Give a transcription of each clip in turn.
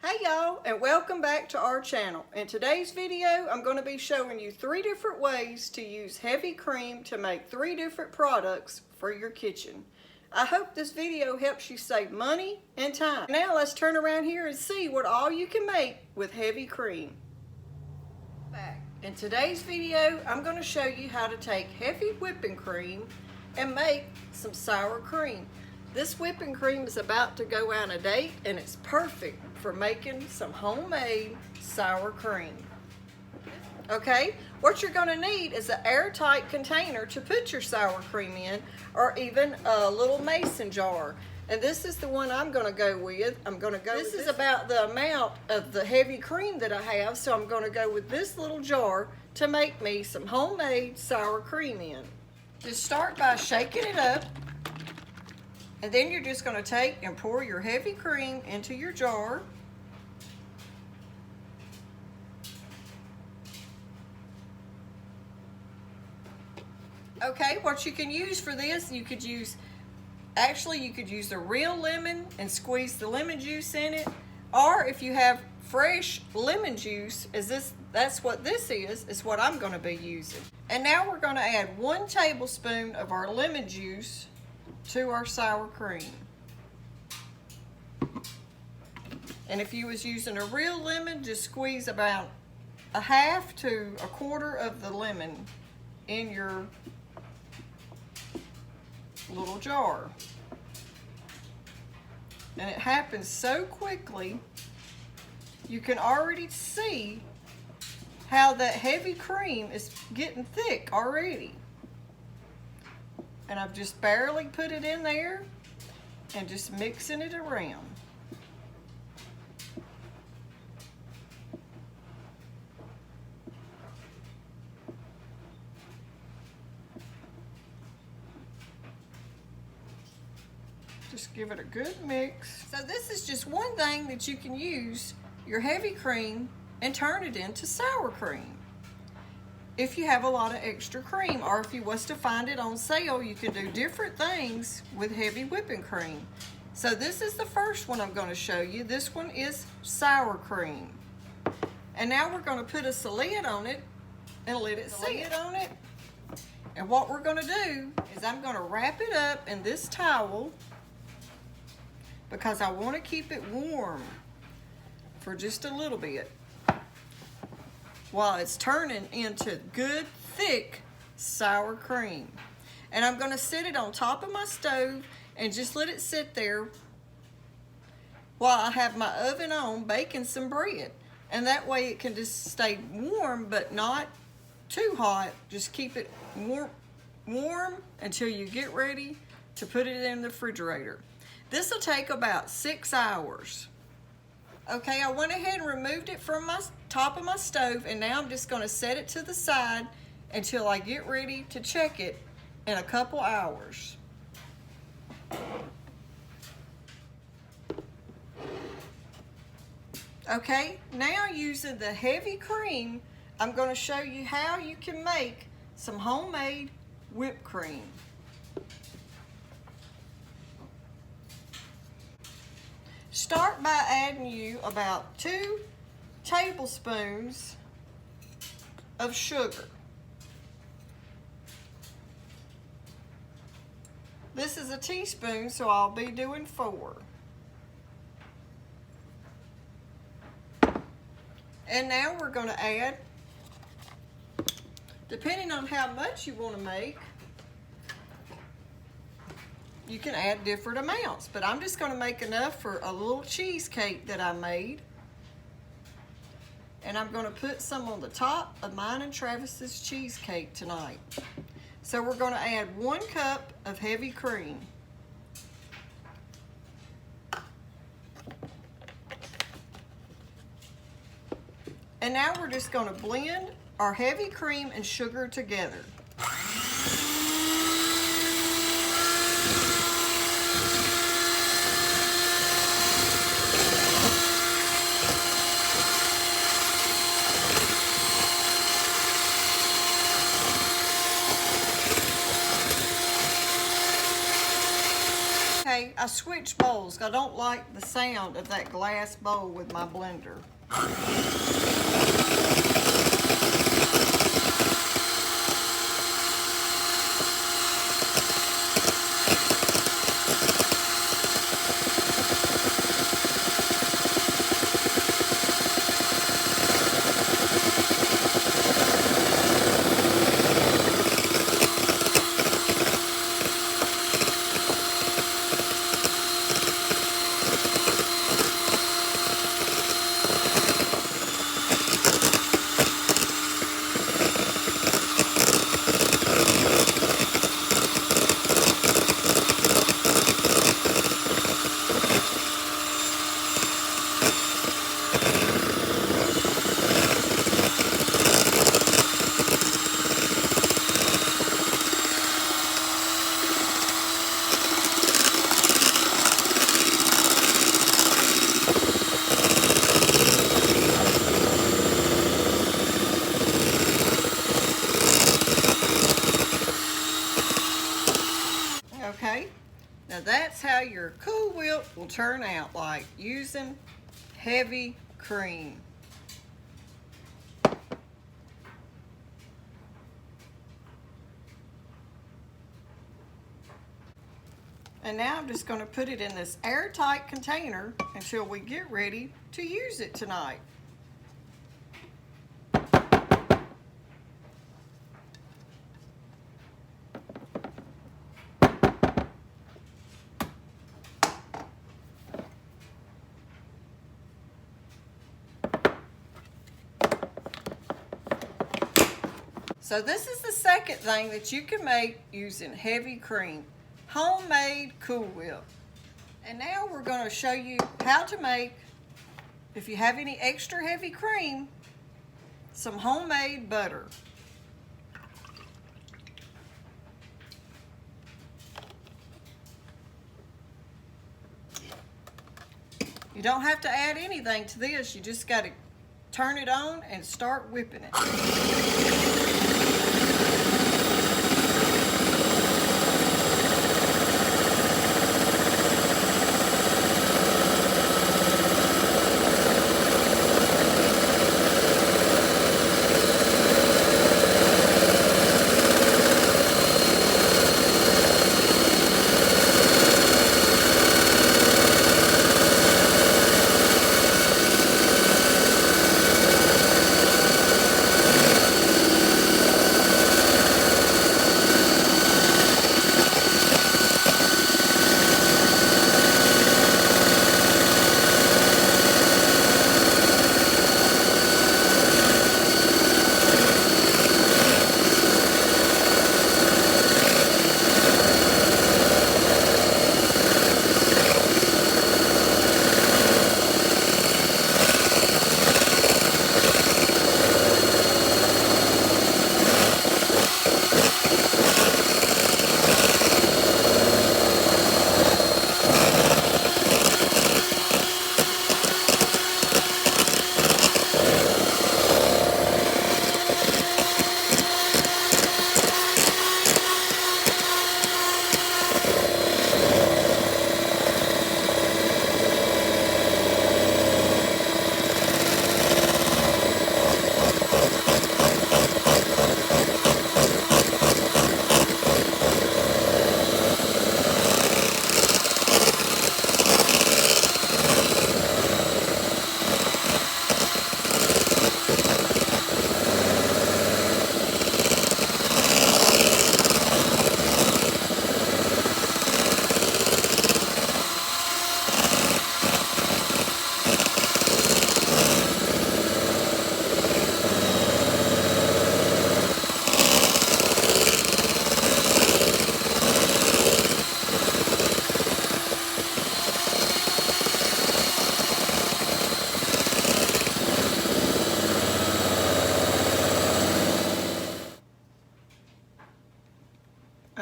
Hey y'all, and welcome back to our channel. In today's video, I'm going to be showing you 3 different ways to use heavy cream to make 3 different products for your kitchen. I hope this video helps you save money and time. Now let's turn around here and see what all you can make with heavy cream. In today's video, I'm going to show you how to take heavy whipping cream and make some sour cream. This whipping cream is about to go out of date and it's perfect for making some homemade sour cream. Okay, what you're going to need is an airtight container to put your sour cream in, or even a little mason jar. And this is the one I'm going to go with. This is about the amount of the heavy cream that I have, so I'm going to go with this little jar to make me some homemade sour cream in. Just start by shaking it up. And then you're just going to take and pour your heavy cream into your jar. Okay, what you can use for this, you could use the real lemon and squeeze the lemon juice in it. Or if you have fresh lemon juice, that's what this is what I'm going to be using. And now we're going to add 1 tablespoon of our lemon juice to our sour cream. And if you was using a real lemon, just squeeze about a half to a quarter of the lemon in your little jar. And it happens so quickly, you can already see how that heavy cream is getting thick already. And I've just barely put it in there and just mixing it around. Just give it a good mix. So this is just one thing that you can use your heavy cream and turn it into sour cream. If you have a lot of extra cream, or if you was to find it on sale, you can do different things with heavy whipping cream. So this is the first one I'm going to show you. This one is sour cream. And now we're going to put a lid on it and let it sit on it. And what we're going to do is I'm going to wrap it up in this towel because I want to keep it warm for just a little bit while it's turning into good, thick, sour cream. And I'm gonna set it on top of my stove and just let it sit there while I have my oven on baking some bread. And that way it can just stay warm, but not too hot. Just keep it warm until you get ready to put it in the refrigerator. This will take about 6 hours. Okay, I went ahead and removed it from my top of my stove, and now I'm just going to set it to the side until I get ready to check it in a couple hours. Okay, now using the heavy cream, I'm going to show you how you can make some homemade whipped cream. Start by adding you about 2 tablespoons of sugar. This is a teaspoon, so I'll be doing 4. And now we're going to add, depending on how much you want to make, you can add different amounts, but I'm just going to make enough for a little cheesecake that I made. And I'm going to put some on the top of mine and Travis's cheesecake tonight. So we're going to add 1 cup of heavy cream. And now we're just going to blend our heavy cream and sugar together. I switched bowls. I don't like the sound of that glass bowl with my blender. Okay, now that's how your Cool Whip will turn out, like using heavy cream. And now I'm just going to put it in this airtight container until we get ready to use it tonight. So this is the second thing that you can make using heavy cream, homemade Cool Whip. And now we're going to show you how to make, if you have any extra heavy cream, some homemade butter. You don't have to add anything to this, you just got to turn it on and start whipping it.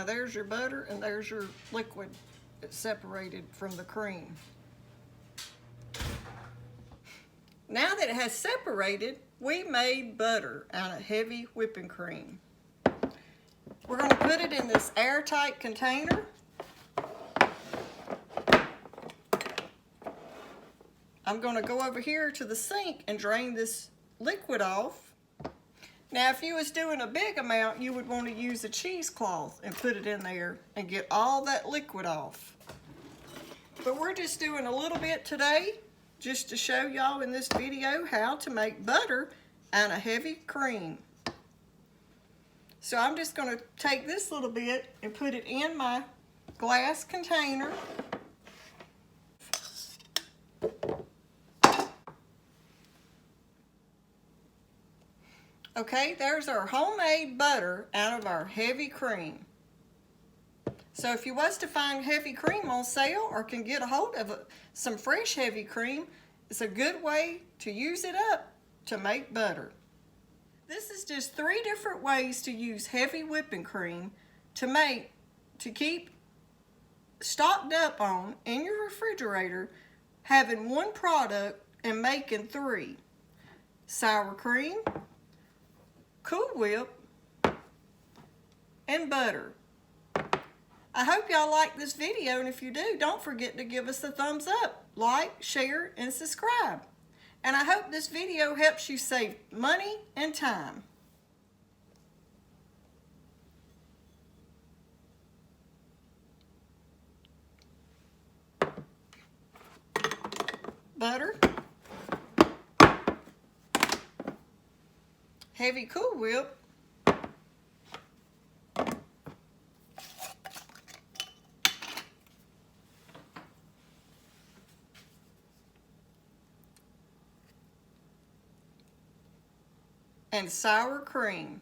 Now there's your butter and there's your liquid that's separated from the cream. Now that it has separated, we made butter out of heavy whipping cream. We're going to put it in this airtight container. I'm going to go over here to the sink and drain this liquid off. Now, if you was doing a big amount, you would want to use a cheesecloth and put it in there and get all that liquid off. But we're just doing a little bit today just to show y'all in this video how to make butter out of heavy cream. So I'm just going to take this little bit and put it in my glass container. Okay, there's our homemade butter out of our heavy cream. So if you was to find heavy cream on sale or can get a hold of some fresh heavy cream, it's a good way to use it up to make butter. This is just 3 different ways to use heavy whipping cream to keep stocked up on in your refrigerator, having 1 product and making 3. Sour cream, Cool Whip, and butter. I hope y'all like this video, and if you do, don't forget to give us a thumbs up, like, share, and subscribe. And I hope this video helps you save money and time. Butter, heavy Cool Whip, and sour cream.